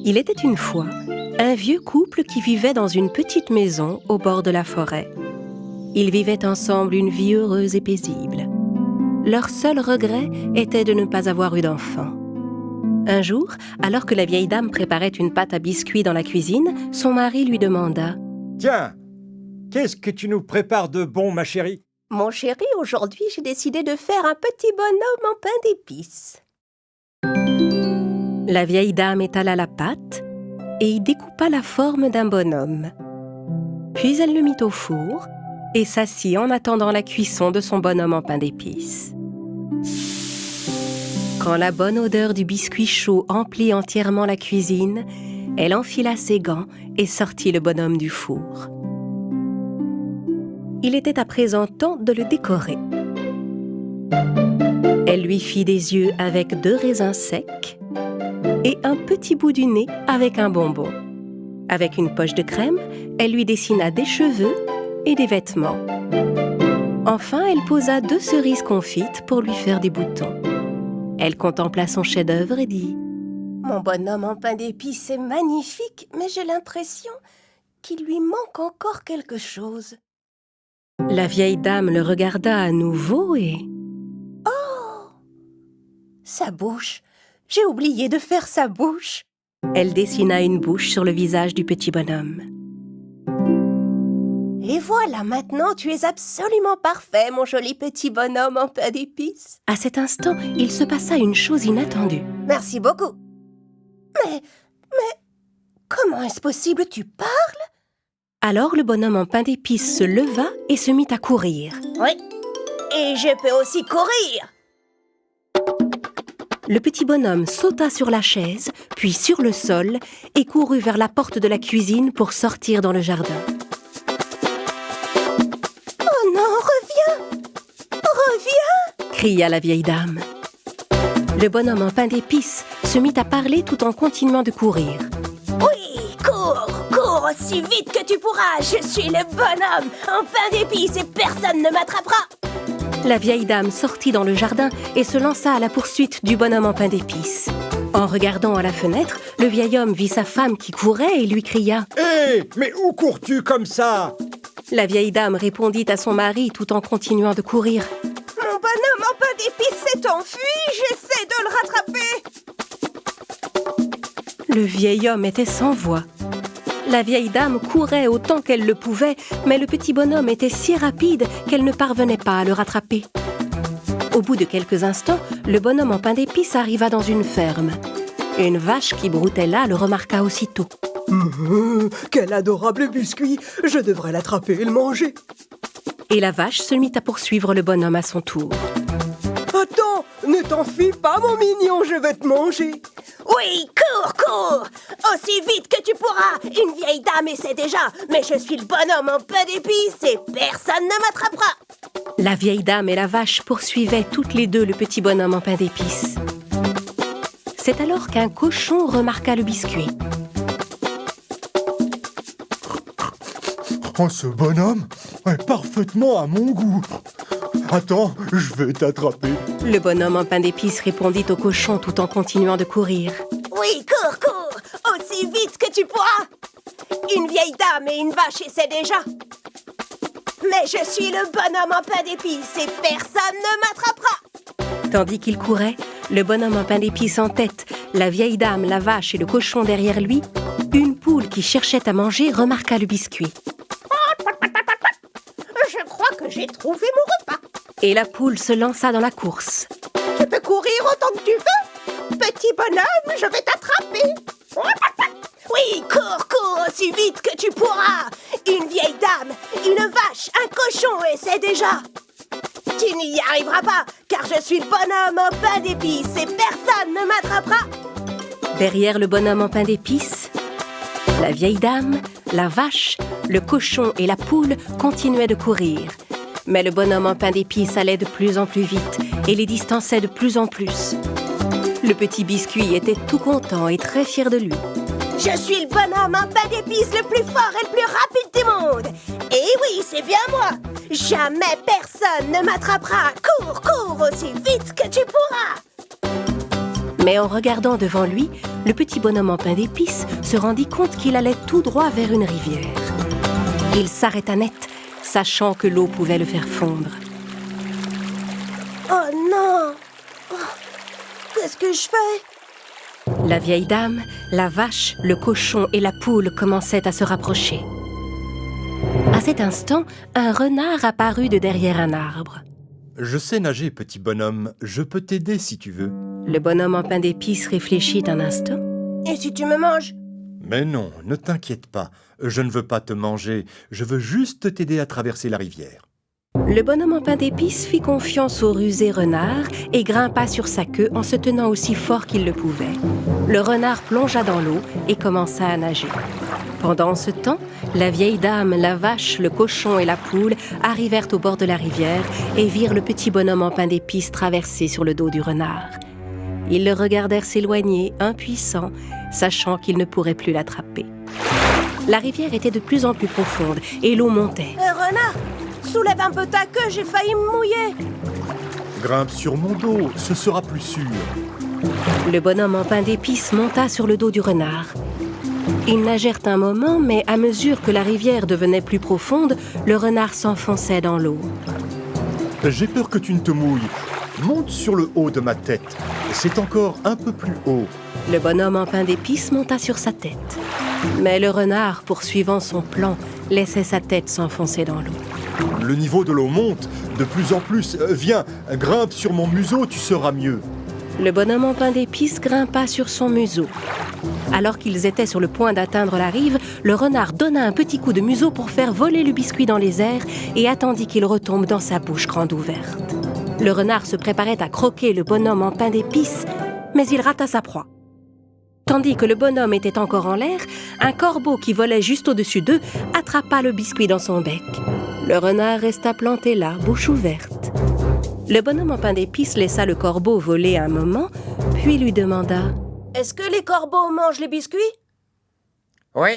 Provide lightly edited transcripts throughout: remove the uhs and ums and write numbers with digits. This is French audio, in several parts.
Il était une fois un vieux couple qui vivait dans une petite maison au bord de la forêt. Ils vivaient ensemble une vie heureuse et paisible. Leur seul regret était de ne pas avoir eu d'enfant. Un jour, alors que la vieille dame préparait une pâte à biscuits dans la cuisine, son mari lui demanda « Tiens, qu'est-ce que tu nous prépares de bon, ma chérie ?»« Mon chéri, aujourd'hui, j'ai décidé de faire un petit bonhomme en pain d'épices. » La vieille dame étala la pâte et y découpa la forme d'un bonhomme. Puis elle le mit au four et s'assit en attendant la cuisson de son bonhomme en pain d'épices. Quand la bonne odeur du biscuit chaud emplit entièrement la cuisine, elle enfila ses gants et sortit le bonhomme du four. Il était à présent temps de le décorer. Elle lui fit des yeux avec 2 raisins secs et un petit bout du nez avec un bonbon. Avec une poche de crème, elle lui dessina des cheveux et des vêtements. Enfin, elle posa 2 cerises confites pour lui faire des boutons. Elle contempla son chef-d'œuvre et dit « Mon bonhomme en pain d'épices est magnifique, mais j'ai l'impression qu'il lui manque encore quelque chose. » La vieille dame le regarda à nouveau et... « Oh! Sa bouche! J'ai oublié de faire sa bouche !» Elle dessina une bouche sur le visage du petit bonhomme. « Et voilà, maintenant tu es absolument parfait, mon joli petit bonhomme en pain d'épices. » À cet instant, il se passa une chose inattendue. « Merci beaucoup. Mais, comment est-ce possible, tu parles ?» Alors le bonhomme en pain d'épices se leva et se mit à courir. « Oui, et je peux aussi courir !» Le petit bonhomme sauta sur la chaise, puis sur le sol, et courut vers la porte de la cuisine pour sortir dans le jardin. « Oh non, reviens! Reviens !» cria la vieille dame. Le bonhomme en pain d'épices se mit à parler tout en continuant de courir. « Oui, cours aussi vite que tu pourras! Je suis le bonhomme en pain d'épices et personne ne m'attrapera !» La vieille dame sortit dans le jardin et se lança à la poursuite du bonhomme en pain d'épices. En regardant à la fenêtre, le vieil homme vit sa femme qui courait et lui cria « Hé, mais où cours-tu comme ça ?» La vieille dame répondit à son mari tout en continuant de courir. « Mon bonhomme en pain d'épices s'est enfui, j'essaie de le rattraper !» Le vieil homme était sans voix. La vieille dame courait autant qu'elle le pouvait, mais le petit bonhomme était si rapide qu'elle ne parvenait pas à le rattraper. Au bout de quelques instants, le bonhomme en pain d'épices arriva dans une ferme. Une vache qui broutait là le remarqua aussitôt. Quel adorable biscuit! Je devrais l'attraper et le manger. Et la vache se mit à poursuivre le bonhomme à son tour. Attends, ne t'enfuis pas, mon mignon, je vais te manger. Oui, cours! Aussi vite que tu pourras! Une vieille dame essaie déjà, mais je suis le bonhomme en pain d'épices et personne ne m'attrapera! La vieille dame et la vache poursuivaient toutes les deux le petit bonhomme en pain d'épices. C'est alors qu'un cochon remarqua le biscuit. Oh, ce bonhomme est parfaitement à mon goût. Attends, je vais t'attraper. Le bonhomme en pain d'épices répondit au cochon tout en continuant de courir. Oui, cours! Aussi vite que tu pourras! Une vieille dame et une vache essaient déjà. Mais je suis le bonhomme en pain d'épices et personne ne m'attrapera! Tandis qu'il courait, le bonhomme en pain d'épices en tête, la vieille dame, la vache et le cochon derrière lui, une poule qui cherchait à manger remarqua le biscuit. Je crois que j'ai trouvé mon repas. Et la poule se lança dans la course. Je peux courir autant que tu veux. Petit bonhomme, je vais t'attraper. Oui, cours aussi vite que tu pourras. Une vieille dame, une vache, un cochon essaient déjà. Tu n'y arriveras pas, car je suis le bonhomme en pain d'épices et personne ne m'attrapera. Derrière le bonhomme en pain d'épices, la vieille dame, la vache, le cochon et la poule continuaient de courir. Mais le bonhomme en pain d'épices allait de plus en plus vite et les distançait de plus en plus. Le petit biscuit était tout content et très fier de lui. Je suis le bonhomme en pain d'épices le plus fort et le plus rapide du monde. Et oui, c'est bien moi. Jamais personne ne m'attrapera. Cours aussi vite que tu pourras. Mais en regardant devant lui, le petit bonhomme en pain d'épices se rendit compte qu'il allait tout droit vers une rivière. Il s'arrêta net, sachant que l'eau pouvait le faire fondre. Oh non! Oh, qu'est-ce que je fais? La vieille dame, la vache, le cochon et la poule commençaient à se rapprocher. À cet instant, un renard apparut de derrière un arbre. Je sais nager, petit bonhomme. Je peux t'aider si tu veux. Le bonhomme en pain d'épices réfléchit un instant. Et si tu me manges? Mais non, ne t'inquiète pas. Je ne veux pas te manger. Je veux juste t'aider à traverser la rivière. Le bonhomme en pain d'épices fit confiance au rusé renard et grimpa sur sa queue en se tenant aussi fort qu'il le pouvait. Le renard plongea dans l'eau et commença à nager. Pendant ce temps, la vieille dame, la vache, le cochon et la poule arrivèrent au bord de la rivière et virent le petit bonhomme en pain d'épices traverser sur le dos du renard. Ils le regardèrent s'éloigner, impuissants, sachant qu'ils ne pourraient plus l'attraper. La rivière était de plus en plus profonde et l'eau montait. Renard, soulève un peu ta queue, j'ai failli me mouiller. Grimpe sur mon dos, ce sera plus sûr. Le bonhomme en pain d'épices monta sur le dos du renard. Ils nagèrent un moment, mais à mesure que la rivière devenait plus profonde, le renard s'enfonçait dans l'eau. J'ai peur que tu ne te mouilles. Monte sur le haut de ma tête. C'est encore un peu plus haut. Le bonhomme en pain d'épices monta sur sa tête. Mais le renard, poursuivant son plan, laissait sa tête s'enfoncer dans l'eau. Le niveau de l'eau monte de plus en plus. Viens, grimpe sur mon museau, tu seras mieux. Le bonhomme en pain d'épices grimpa sur son museau. Alors qu'ils étaient sur le point d'atteindre la rive, le renard donna un petit coup de museau pour faire voler le biscuit dans les airs et attendit qu'il retombe dans sa bouche grande ouverte. Le renard se préparait à croquer le bonhomme en pain d'épices, mais il rata sa proie. Tandis que le bonhomme était encore en l'air, un corbeau qui volait juste au-dessus d'eux attrapa le biscuit dans son bec. Le renard resta planté là, bouche ouverte. Le bonhomme en pain d'épices laissa le corbeau voler un moment, puis lui demanda « Est-ce que les corbeaux mangent les biscuits? Oui.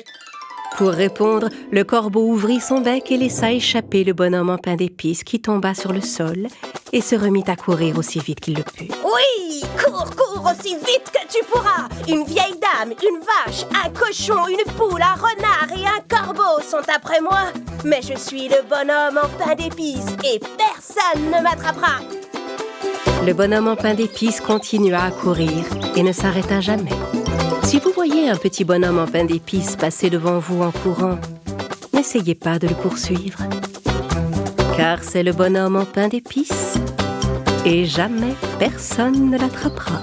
Pour répondre, le corbeau ouvrit son bec et laissa échapper le bonhomme en pain d'épices qui tomba sur le sol et se remit à courir aussi vite qu'il le put. Oui, cours, cours aussi vite que tu pourras. Une vieille dame, une vache, un cochon, une poule, un renard et un corbeau sont après moi. Mais je suis le bonhomme en pain d'épices et personne ne m'attrapera. Le bonhomme en pain d'épices continua à courir et ne s'arrêta jamais. Si vous voyez un petit bonhomme en pain d'épices passer devant vous en courant, n'essayez pas de le poursuivre, car c'est le bonhomme en pain d'épices et jamais personne ne l'attrapera.